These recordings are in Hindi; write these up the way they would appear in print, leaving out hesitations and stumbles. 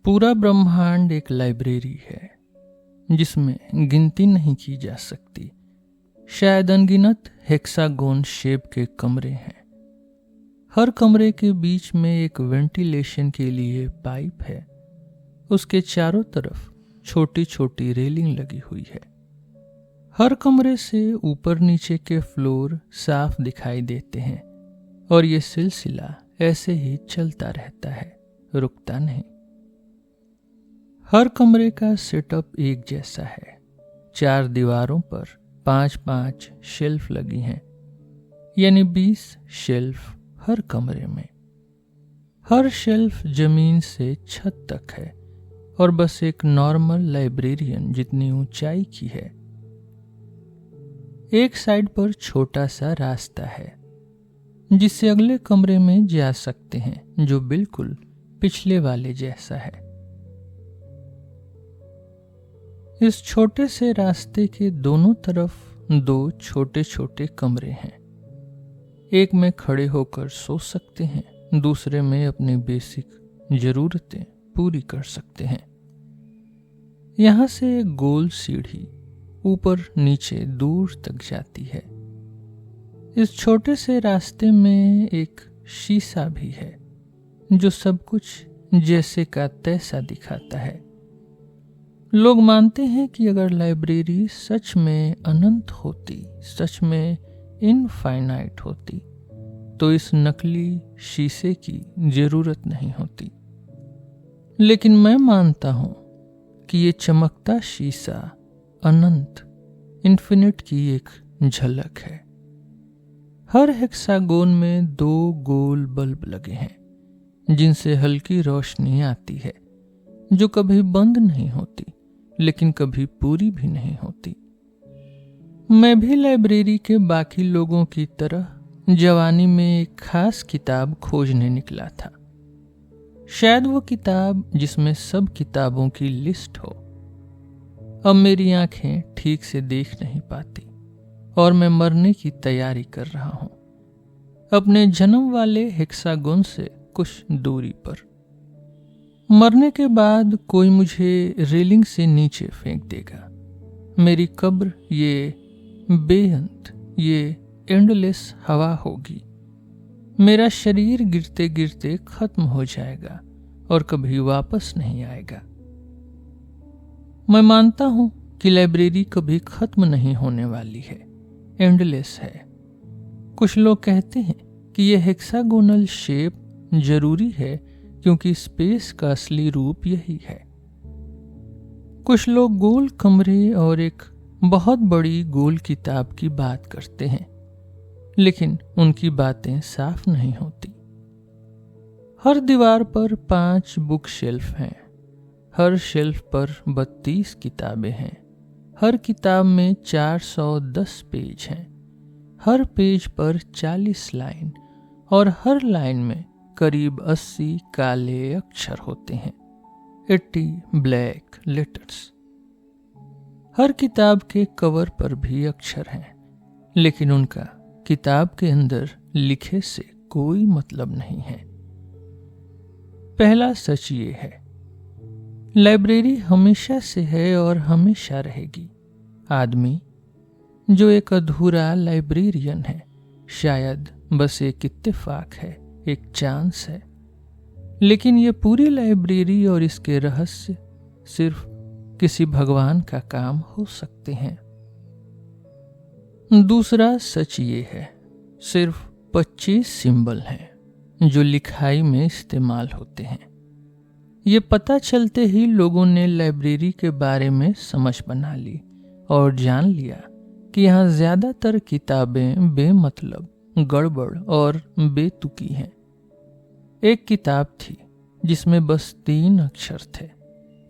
पूरा ब्रह्मांड एक लाइब्रेरी है जिसमें गिनती नहीं की जा सकती। शायद अनगिनत हेक्सागोन शेप के कमरे हैं। हर कमरे के बीच में एक वेंटिलेशन के लिए पाइप है। उसके चारों तरफ छोटी छोटी रेलिंग लगी हुई है। हर कमरे से ऊपर नीचे के फ्लोर साफ दिखाई देते हैं और ये सिलसिला ऐसे ही चलता रहता है, रुकता नहीं। हर कमरे का सेटअप एक जैसा है। 4 दीवारों पर 5-5 शेल्फ लगी हैं, यानी 20 शेल्फ हर कमरे में। हर शेल्फ जमीन से छत तक है और बस एक नॉर्मल लाइब्रेरियन जितनी ऊंचाई की है। एक साइड पर छोटा सा रास्ता है जिससे अगले कमरे में जा सकते हैं, जो बिल्कुल पिछले वाले जैसा है। इस छोटे से रास्ते के दोनों तरफ 2 छोटे छोटे कमरे हैं। एक में खड़े होकर सो सकते हैं, दूसरे में अपनी बेसिक जरूरतें पूरी कर सकते हैं। यहां से एक गोल सीढ़ी ऊपर नीचे दूर तक जाती है। इस छोटे से रास्ते में एक शीशा भी है जो सब कुछ जैसे का तैसा दिखाता है। लोग मानते हैं कि अगर लाइब्रेरी सच में अनंत होती, सच में इनफाइनाइट होती, तो इस नकली शीशे की जरूरत नहीं होती। लेकिन मैं मानता हूं कि ये चमकता शीशा अनंत, इन्फिनिट की एक झलक है। हर हेक्सागोन में 2 गोल बल्ब लगे हैं जिनसे हल्की रोशनी आती है, जो कभी बंद नहीं होती लेकिन कभी पूरी भी नहीं होती। मैं भी लाइब्रेरी के बाकी लोगों की तरह जवानी में एक खास किताब खोजने निकला था। शायद वो किताब जिसमें सब किताबों की लिस्ट हो। अब मेरी आंखें ठीक से देख नहीं पाती और मैं मरने की तैयारी कर रहा हूं, अपने जन्म वाले हेक्सागोन से कुछ दूरी पर। मरने के बाद कोई मुझे रेलिंग से नीचे फेंक देगा। मेरी कब्र ये बेअंत, ये एंडलेस हवा होगी। मेरा शरीर गिरते गिरते खत्म हो जाएगा और कभी वापस नहीं आएगा। मैं मानता हूं कि लाइब्रेरी कभी खत्म नहीं होने वाली है, एंडलेस है। कुछ लोग कहते हैं कि यह हेक्सागोनल शेप जरूरी है क्योंकि स्पेस का असली रूप यही है। कुछ लोग गोल कमरे और एक बहुत बड़ी गोल किताब की बात करते हैं, लेकिन उनकी बातें साफ नहीं होती। हर दीवार पर 5 बुक शेल्फ हैं। हर शेल्फ पर 32 किताबें हैं। हर किताब में 410 पेज हैं। हर पेज पर 40 लाइन और हर लाइन में करीब 80 काले अक्षर होते हैं, 80 ब्लैक लेटर्स। हर किताब के कवर पर भी अक्षर हैं, लेकिन उनका किताब के अंदर लिखे से कोई मतलब नहीं है। पहला सच ये है, लाइब्रेरी हमेशा से है और हमेशा रहेगी। आदमी जो एक अधूरा लाइब्रेरियन है, शायद बस एक इत्तेफाक है, एक चांस है। लेकिन ये पूरी लाइब्रेरी और इसके रहस्य सिर्फ किसी भगवान का काम हो सकते हैं। दूसरा सच ये है, सिर्फ 25 सिंबल हैं जो लिखाई में इस्तेमाल होते हैं। ये पता चलते ही लोगों ने लाइब्रेरी के बारे में समझ बना ली और जान लिया कि यहाँ ज्यादातर किताबें बेमतलब, गड़बड़ और बेतुकी हैं। एक किताब थी जिसमें बस 3 अक्षर थे,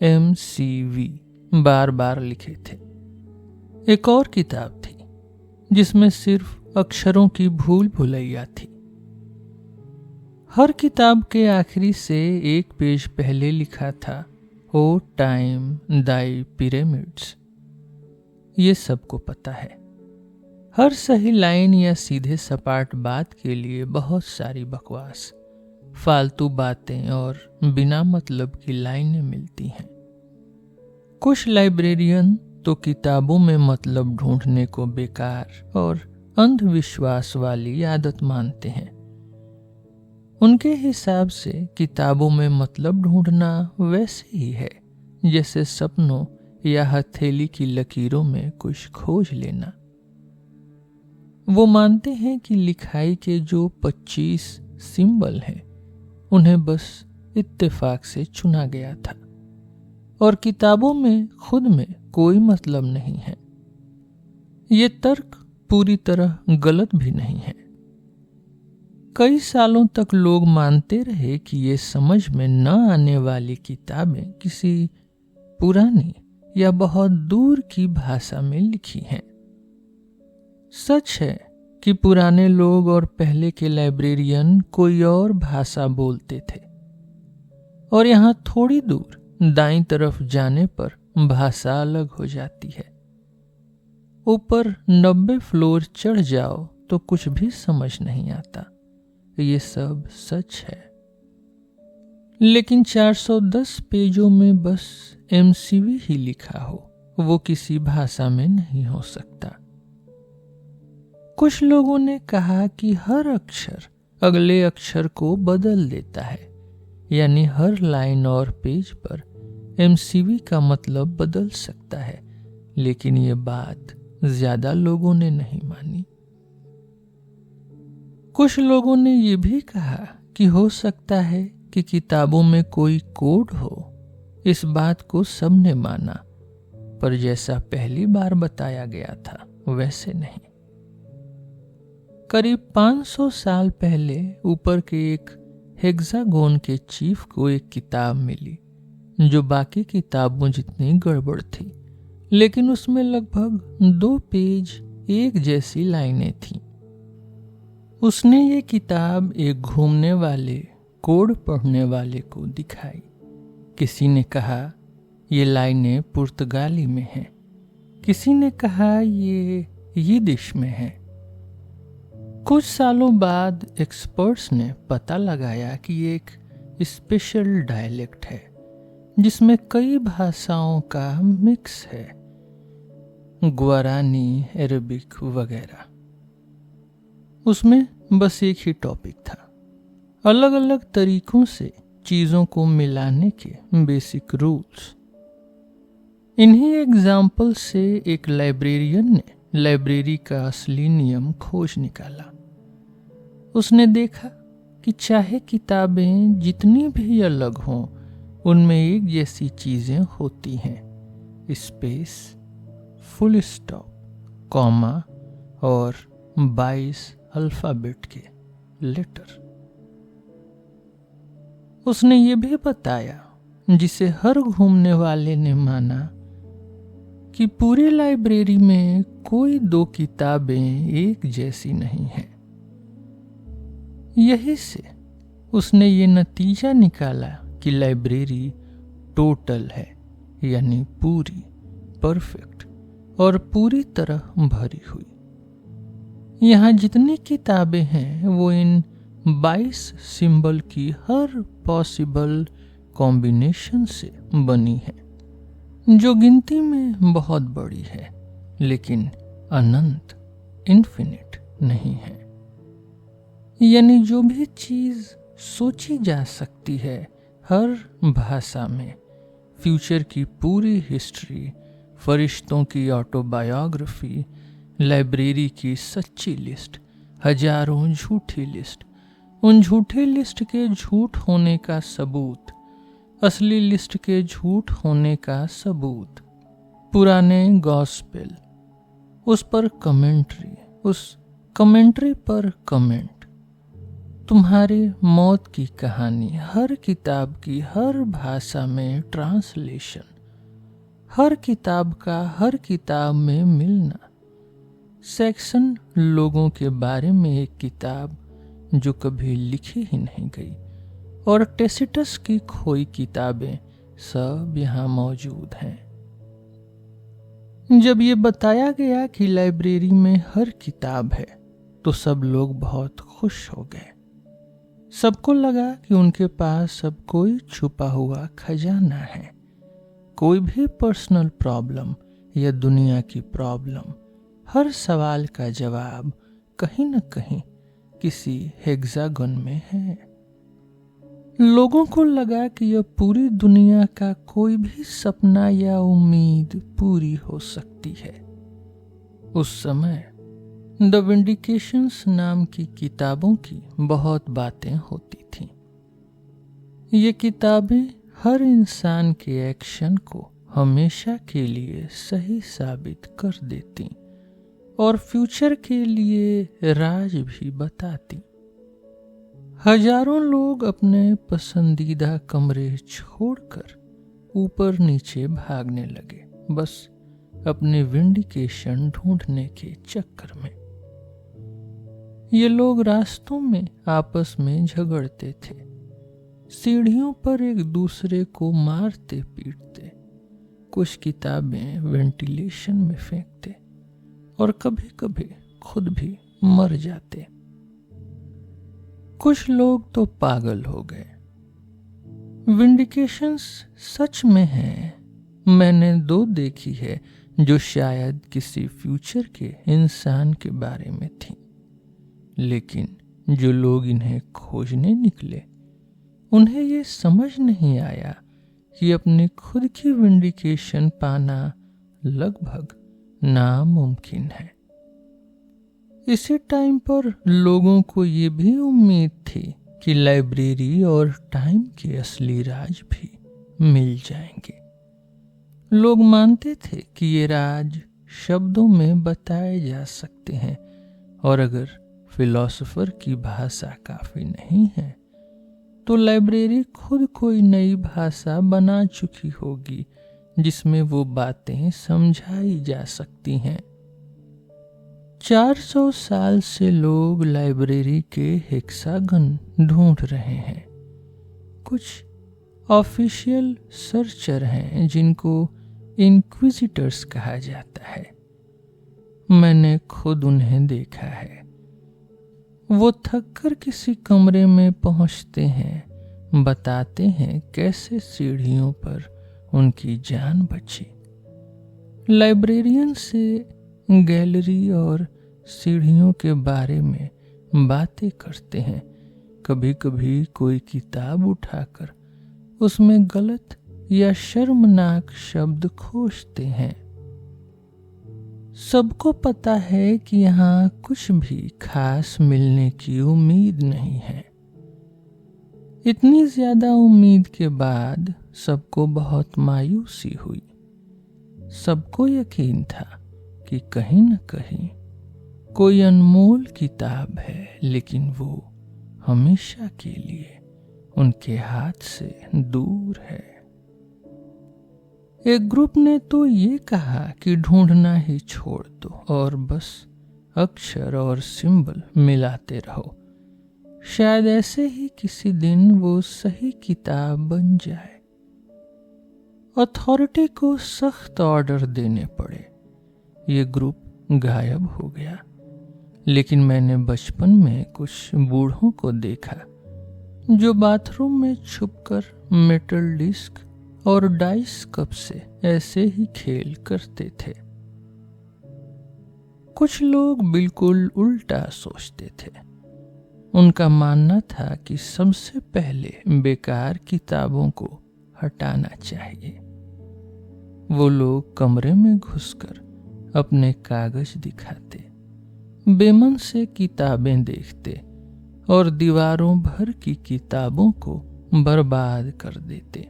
MCV, बार बार लिखे थे। एक और किताब थी जिसमें सिर्फ अक्षरों की भूल भुलैया थी। हर किताब के आखिरी से एक पेज पहले लिखा था, ओ टाइम दाई पिरामिड्स। ये सबको पता है। हर सही लाइन या सीधे सपाट बात के लिए बहुत सारी बकवास। फालतू बातें और बिना मतलब की लाइनें मिलती हैं। कुछ लाइब्रेरियन तो किताबों में मतलब ढूंढने को बेकार और अंधविश्वास वाली आदत मानते हैं। उनके हिसाब से किताबों में मतलब ढूंढना वैसे ही है जैसे सपनों या हथेली की लकीरों में कुछ खोज लेना। वो मानते हैं कि लिखाई के जो 25 सिंबल हैं उन्हें बस इत्तेफाक से चुना गया था और किताबों में खुद में कोई मतलब नहीं है। ये तर्क पूरी तरह गलत भी नहीं है। कई सालों तक लोग मानते रहे कि ये समझ में न आने वाली किताबें किसी पुरानी या बहुत दूर की भाषा में लिखी हैं। सच है कि पुराने लोग और पहले के लाइब्रेरियन कोई और भाषा बोलते थे और यहाँ थोड़ी दूर दाईं तरफ जाने पर भाषा अलग हो जाती है। ऊपर 90 फ्लोर चढ़ जाओ तो कुछ भी समझ नहीं आता। ये सब सच है, लेकिन 410 पेजों में बस MCV ही लिखा हो वो किसी भाषा में नहीं हो सकता। कुछ लोगों ने कहा कि हर अक्षर अगले अक्षर को बदल देता है, यानी हर लाइन और पेज पर MCV का मतलब बदल सकता है, लेकिन ये बात ज्यादा लोगों ने नहीं मानी। कुछ लोगों ने ये भी कहा कि हो सकता है कि किताबों में कोई कोड हो। इस बात को सबने माना, पर जैसा पहली बार बताया गया था वैसे नहीं। करीब 500 साल पहले ऊपर के एक हेक्सागोन के चीफ को एक किताब मिली जो बाकी किताबों जितनी गड़बड़ थी, लेकिन उसमें लगभग 2 पेज एक जैसी लाइनें थीं। उसने ये किताब एक घूमने वाले कोड पढ़ने वाले को दिखाई। किसी ने कहा ये लाइनें पुर्तगाली में हैं, किसी ने कहा ये यिदिश में है। कुछ सालों बाद एक्सपर्ट्स ने पता लगाया कि ये एक स्पेशल डायलेक्ट है जिसमें कई भाषाओं का मिक्स है, ग्वारानी, अरबिक वगैरह। उसमें बस एक ही टॉपिक था, अलग अलग तरीकों से चीजों को मिलाने के बेसिक रूल्स। इन्हीं एग्जाम्पल से एक लाइब्रेरियन ने लाइब्रेरी का असली नियम खोज निकाला। उसने देखा कि चाहे किताबें जितनी भी अलग हों, उनमें एक जैसी चीजें होती हैं, स्पेस, फुल स्टॉप, कॉमा और 22 अल्फाबेट के लेटर। उसने ये भी बताया, जिसे हर घूमने वाले ने माना, कि पूरी लाइब्रेरी में कोई 2 किताबें एक जैसी नहीं है। यही से उसने ये नतीजा निकाला कि लाइब्रेरी टोटल है, यानी पूरी, परफेक्ट और पूरी तरह भरी हुई। यहाँ जितनी किताबें हैं वो इन 22 सिंबल की हर पॉसिबल कॉम्बिनेशन से बनी है, जो गिनती में बहुत बड़ी है लेकिन अनंत, इन्फिनिट नहीं है। यानी जो भी चीज सोची जा सकती है हर भाषा में, फ्यूचर की पूरी हिस्ट्री, फरिश्तों की ऑटोबायोग्राफी, लाइब्रेरी की सच्ची लिस्ट, हजारों झूठी लिस्ट, उन झूठी लिस्ट के झूठ होने का सबूत, असली लिस्ट के झूठ होने का सबूत, पुराने गॉस्पेल, उस पर कमेंट्री, उस कमेंट्री पर कमेंट, तुम्हारी मौत की कहानी, हर किताब की हर भाषा में ट्रांसलेशन, हर किताब का हर किताब में मिलना, सेक्शन लोगों के बारे में एक किताब जो कभी लिखी ही नहीं गई, और टेसिटस की खोई किताबें सब यहाँ मौजूद हैं। जब ये बताया गया कि लाइब्रेरी में हर किताब है तो सब लोग बहुत खुश हो गए। सबको लगा कि उनके पास अब कोई छुपा हुआ खजाना है। कोई भी पर्सनल प्रॉब्लम या दुनिया की प्रॉब्लम, हर सवाल का जवाब कहीं न कहीं किसी हेक्सागन में है। लोगों को लगा कि यह पूरी दुनिया का कोई भी सपना या उम्मीद पूरी हो सकती है। उस समय द विंडिकेशंस नाम की किताबों की बहुत बातें होती थीं। ये किताबें हर इंसान के एक्शन को हमेशा के लिए सही साबित कर देती और फ्यूचर के लिए राज भी बताती। हजारों लोग अपने पसंदीदा कमरे छोड़कर ऊपर नीचे भागने लगे, बस अपने विंडिकेशन ढूंढने के चक्कर में। ये लोग रास्तों में आपस में झगड़ते थे, सीढ़ियों पर एक दूसरे को मारते पीटते, कुछ किताबें वेंटिलेशन में फेंकते और कभी कभी खुद भी मर जाते। कुछ लोग तो पागल हो गए। विंडिकेशंस सच में है। मैंने 2 देखी है जो शायद किसी फ्यूचर के इंसान के बारे में थी, लेकिन जो लोग इन्हें खोजने निकले उन्हें ये समझ नहीं आया कि अपनी खुद की विंडिकेशन पाना लगभग नामुमकिन है। इसी टाइम पर लोगों को ये भी उम्मीद थी कि लाइब्रेरी और टाइम के असली राज भी मिल जाएंगे। लोग मानते थे कि ये राज शब्दों में बताए जा सकते हैं, और अगर फिलोसोफर की भाषा काफी नहीं है तो लाइब्रेरी खुद कोई नई भाषा बना चुकी होगी जिसमें वो बातें समझाई जा सकती हैं। 400 साल से लोग लाइब्रेरी के हेक्सागन ढूंढ रहे हैं। कुछ ऑफिशियल सर्चर हैं जिनको इंक्विजिटर्स कहा जाता है। मैंने खुद उन्हें देखा है। वो थककर किसी कमरे में पहुंचते हैं, बताते हैं कैसे सीढ़ियों पर उनकी जान बची। लाइब्रेरियन से गैलरी और सीढ़ियों के बारे में बातें करते हैं। कभी कभी कोई किताब उठाकर उसमें गलत या शर्मनाक शब्द खोजते हैं। सबको पता है कि यहाँ कुछ भी खास मिलने की उम्मीद नहीं है। इतनी ज्यादा उम्मीद के बाद सबको बहुत मायूसी हुई। सबको यकीन था कि कहीं न कहीं कोई अनमोल किताब है, लेकिन वो हमेशा के लिए उनके हाथ से दूर है। एक ग्रुप ने तो ये कहा कि ढूंढना ही छोड़ दो और बस अक्षर और सिंबल मिलाते रहो। शायद ऐसे ही किसी दिन वो सही किताब बन जाए। अथॉरिटी को सख्त ऑर्डर देने पड़े। ये ग्रुप गायब हो गया। लेकिन मैंने बचपन में कुछ बूढ़ों को देखा जो बाथरूम में छुपकर मेटल डिस्क और डाइस कप से ऐसे ही खेल करते थे। कुछ लोग बिल्कुल उल्टा सोचते थे। उनका मानना था कि सबसे पहले बेकार किताबों को हटाना चाहिए। वो लोग कमरे में घुसकर अपने कागज दिखाते, बेमन से किताबें देखते और दीवारों भर की किताबों को बर्बाद कर देते।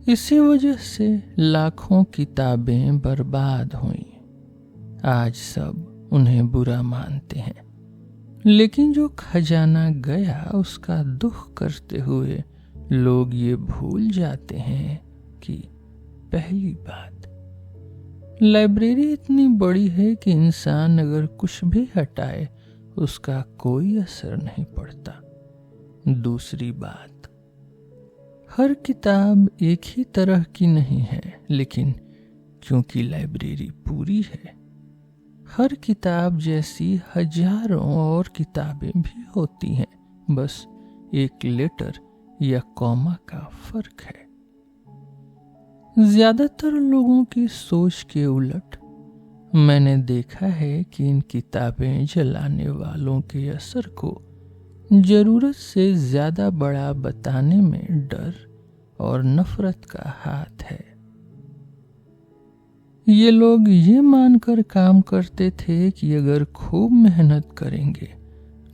इसी वजह से लाखों किताबें बर्बाद हुईं। आज सब उन्हें बुरा मानते हैं, लेकिन जो खजाना गया उसका दुख करते हुए लोग ये भूल जाते हैं कि पहली बात, लाइब्रेरी इतनी बड़ी है कि इंसान अगर कुछ भी हटाए उसका कोई असर नहीं पड़ता। दूसरी बात, हर किताब एक ही तरह की नहीं है, लेकिन क्योंकि लाइब्रेरी पूरी है, हर किताब जैसी हजारों और किताबें भी होती हैं बस एक लेटर या कॉमा का फर्क है। ज्यादातर लोगों की सोच के उलट मैंने देखा है कि इन किताबें जलाने वालों के असर को जरूरत से ज्यादा बड़ा बताने में डर और नफरत का हाथ है। ये लोग ये मानकर काम करते थे कि अगर खूब मेहनत करेंगे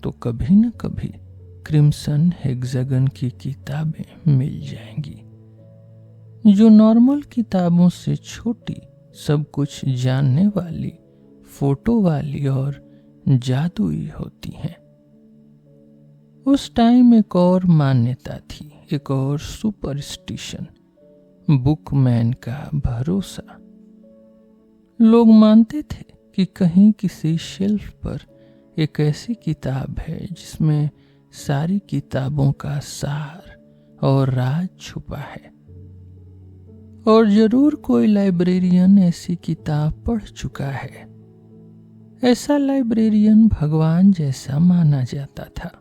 तो कभी न कभी क्रिम्सन हेक्सागन की किताबें मिल जाएंगी, जो नॉर्मल किताबों से छोटी, सब कुछ जानने वाली, फोटो वाली और जादुई होती हैं। उस टाइम एक और मान्यता थी, एक और सुपरस्टिशन, बुकमैन का भरोसा। लोग मानते थे कि कहीं किसी शेल्फ पर एक ऐसी किताब है जिसमें सारी किताबों का सार और राज छुपा है, और जरूर कोई लाइब्रेरियन ऐसी किताब पढ़ चुका है। ऐसा लाइब्रेरियन भगवान जैसा माना जाता था।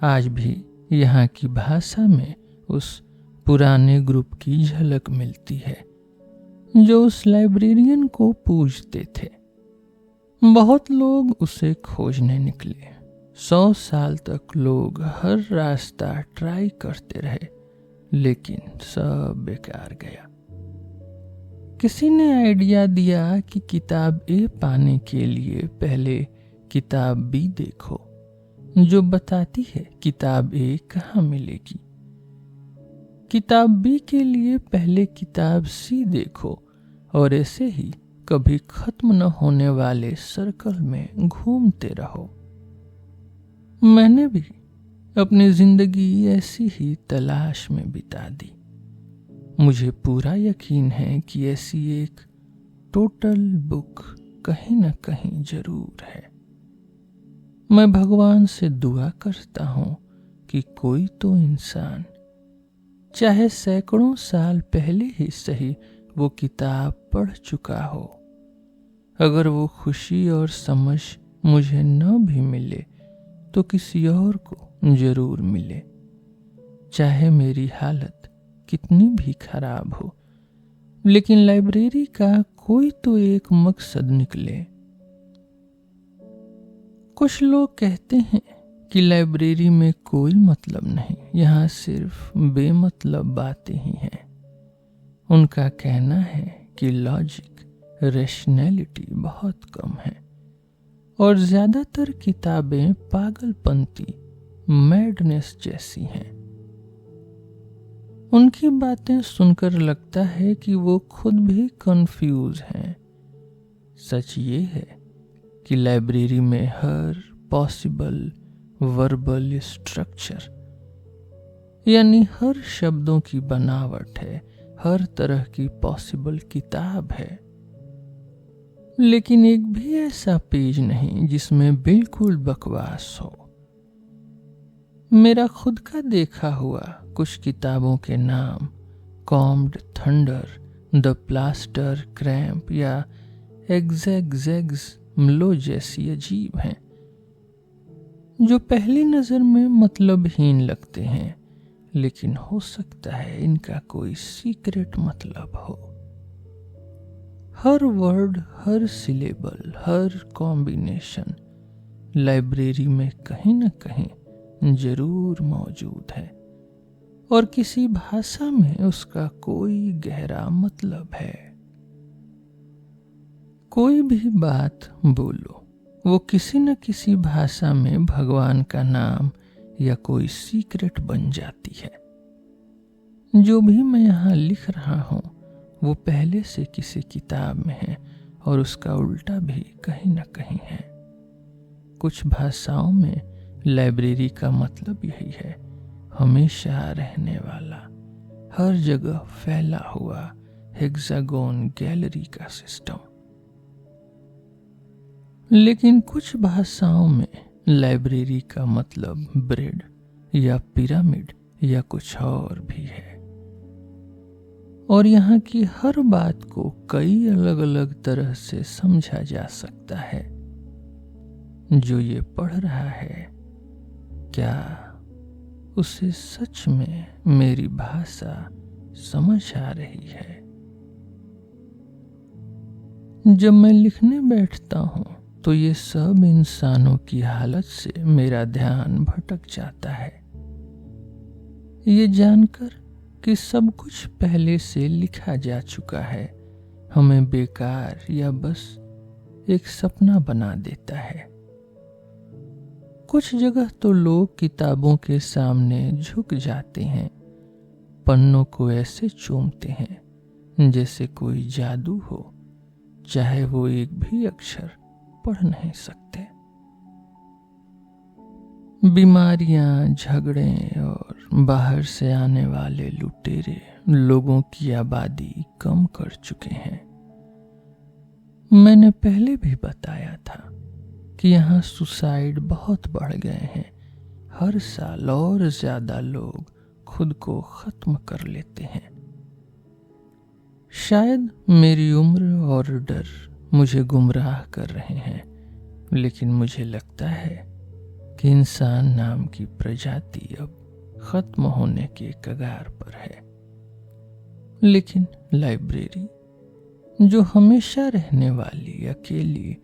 आज भी यहाँ की भाषा में उस पुराने ग्रुप की झलक मिलती है जो उस लाइब्रेरियन को पूजते थे। बहुत लोग उसे खोजने निकले। 100 साल तक लोग हर रास्ता ट्राई करते रहे, लेकिन सब बेकार गया। किसी ने आइडिया दिया कि किताब ए पाने के लिए पहले किताब बी देखो, जो बताती है किताब ए कहाँ मिलेगी। किताब बी के लिए पहले किताब सी देखो, और ऐसे ही कभी खत्म न होने वाले सर्कल में घूमते रहो। मैंने भी अपनी जिंदगी ऐसी ही तलाश में बिता दी। मुझे पूरा यकीन है कि ऐसी एक टोटल बुक कहीं न कहीं जरूर है। मैं भगवान से दुआ करता हूं कि कोई तो इंसान, चाहे सैकड़ों साल पहले ही सही, वो किताब पढ़ चुका हो। अगर वो खुशी और समझ मुझे न भी मिले तो किसी और को जरूर मिले, चाहे मेरी हालत कितनी भी खराब हो, लेकिन लाइब्रेरी का कोई तो एक मकसद निकले। कुछ लोग कहते हैं कि लाइब्रेरी में कोई मतलब नहीं, यहाँ सिर्फ बेमतलब बातें ही हैं। उनका कहना है कि लॉजिक, रैशनैलिटी बहुत कम है और ज्यादातर किताबें पागलपंती, मैडनेस जैसी हैं। उनकी बातें सुनकर लगता है कि वो खुद भी कंफ्यूज हैं। सच ये है कि लाइब्रेरी में हर पॉसिबल वर्बल स्ट्रक्चर, यानी हर शब्दों की बनावट है, हर तरह की पॉसिबल किताब है, लेकिन एक भी ऐसा पेज नहीं जिसमें बिल्कुल बकवास हो। मेरा खुद का देखा हुआ कुछ किताबों के नाम combed thunder, the plaster cramp या एग्जैग्जैग्स मलो जैसी अजीब हैं, जो पहली नजर में मतलबहीन लगते हैं, लेकिन हो सकता है इनका कोई सीक्रेट मतलब हो। हर वर्ड, हर सिलेबल, हर कॉम्बिनेशन लाइब्रेरी में कहीं न कहीं जरूर मौजूद है, और किसी भाषा में उसका कोई गहरा मतलब है। कोई भी बात बोलो, वो किसी न किसी भाषा में भगवान का नाम या कोई सीक्रेट बन जाती है। जो भी मैं यहाँ लिख रहा हूँ वो पहले से किसी किताब में है, और उसका उल्टा भी कहीं न कहीं है। कुछ भाषाओं में लाइब्रेरी का मतलब यही है, हमेशा रहने वाला, हर जगह फैला हुआ हेक्सागोन गैलरी का सिस्टम। लेकिन कुछ भाषाओं में लाइब्रेरी का मतलब ब्रेड या पिरामिड या कुछ और भी है, और यहाँ की हर बात को कई अलग अलग तरह से समझा जा सकता है। जो ये पढ़ रहा है, क्या उसे सच में मेरी भाषा समझ आ रही है? जब मैं लिखने बैठता हूँ तो ये सब इंसानों की हालत से मेरा ध्यान भटक जाता है, ये जानकर कि सब कुछ पहले से लिखा जा चुका है हमें बेकार या बस एक सपना बना देता है। कुछ जगह तो लोग किताबों के सामने झुक जाते हैं, पन्नों को ऐसे चूमते हैं जैसे कोई जादू हो, चाहे वो एक भी अक्षर पढ़ नहीं सकते। बीमारियां, झगड़े और बाहर से आने वाले लुटेरे लोगों की आबादी कम कर चुके हैं। मैंने पहले भी बताया था कि यहाँ सुसाइड बहुत बढ़ गए हैं। हर साल और ज्यादा लोग खुद को खत्म कर लेते हैं। शायद मेरी उम्र और डर मुझे गुमराह कर रहे हैं, लेकिन मुझे लगता है कि इंसान नाम की प्रजाति अब खत्म होने के कगार पर है। लेकिन लाइब्रेरी, जो हमेशा रहने वाली, अकेली,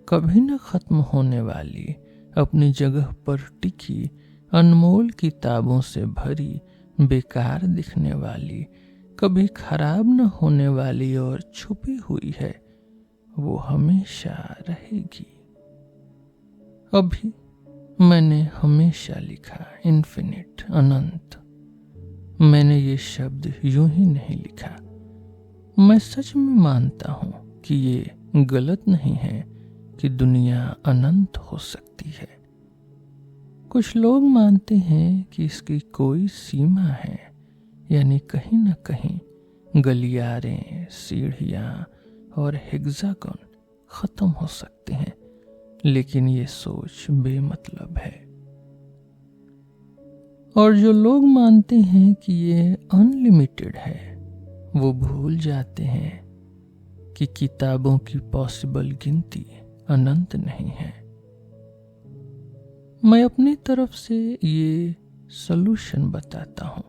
कभी न खत्म होने वाली, अपनी जगह पर टिकी, अनमोल किताबों से भरी, बेकार दिखने वाली, कभी खराब न होने वाली और छुपी हुई है, वो हमेशा रहेगी। अभी मैंने हमेशा लिखा इन्फिनिट, अनंत। मैंने ये शब्द यूं ही नहीं लिखा। मैं सच में मानता हूं कि ये गलत नहीं है कि दुनिया अनंत हो सकती है। कुछ लोग मानते हैं कि इसकी कोई सीमा है, यानी कहीं न कहीं गलियारे, सीढ़ियां और हेक्सागन खत्म हो सकते हैं, लेकिन ये सोच बेमतलब है। और जो लोग मानते हैं कि ये अनलिमिटेड है, वो भूल जाते हैं कि किताबों की पॉसिबल गिनती अनंत नहीं है। मैं अपनी तरफ से ये सलूशन बताता हूं।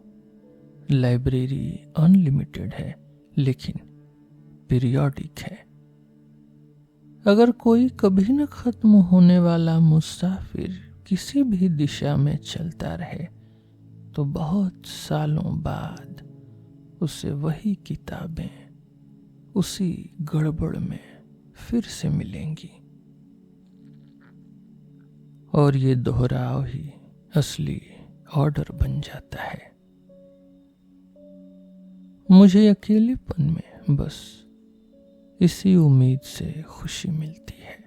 लाइब्रेरी अनलिमिटेड है, लेकिन पीरियोडिक है। अगर कोई कभी न खत्म होने वाला मुसाफिर किसी भी दिशा में चलता रहे, तो बहुत सालों बाद उसे वही किताबें उसी गड़बड़ में फिर से मिलेंगी, और ये दोहराव ही असली ऑर्डर बन जाता है। मुझे अकेलेपन में बस इसी उम्मीद से खुशी मिलती है।